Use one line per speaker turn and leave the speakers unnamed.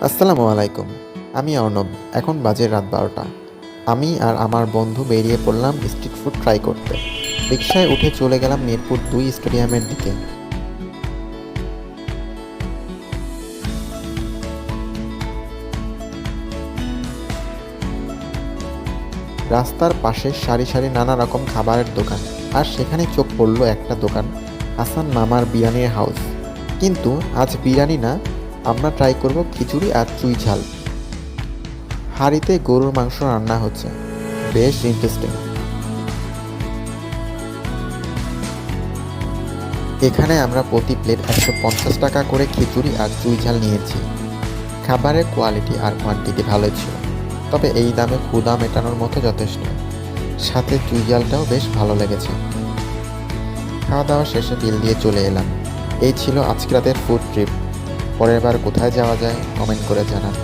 আসসালামু আলাইকুম। আমি অর্ণব। এখন বাজে রাত ১২টা। আমি আর আমার বন্ধু বেরিয়ে পড়লাম স্ট্রিট ফুড ট্রাই করতে। রিকশায় উঠে চলে গেলাম মিরপুর ২ স্টেডিয়ামের দিকে। রাস্তার পাশে সারি সারি নানা রকম খাবারের দোকান। আর সেখানে চোখ পড়ল একটা দোকান, হাসান মামার বিরিয়ানির হাউস। কিন্তু আজ বিরিয়ানি না, আমরা ট্রাই করব খিচুড়ি আর চুই ঝাল। হাঁড়িতে গরুর মাংস রান্না হচ্ছে। বেশ ইন্টারেস্টিং। এখানে আমরা প্রতি প্লেট ১৫০ টাকা করে খিচুড়ি আর চুই ঝাল নিয়েছি। খাবারের কোয়ালিটি আর কোয়ান্টিটি ভালোই ছিল, তবে এই দামে ক্ষুধা মেটানোর মতো যথেষ্ট। সাথে চুই ঝালটাও বেশ ভালো লেগেছে। খাওয়া দাওয়া শেষে বিল দিয়ে চলে এলাম। এই ছিল আজকে রাতের ফুড ট্রিপ। পরের বার কোথায় যাওয়া যায় কমেন্ট করে জানান।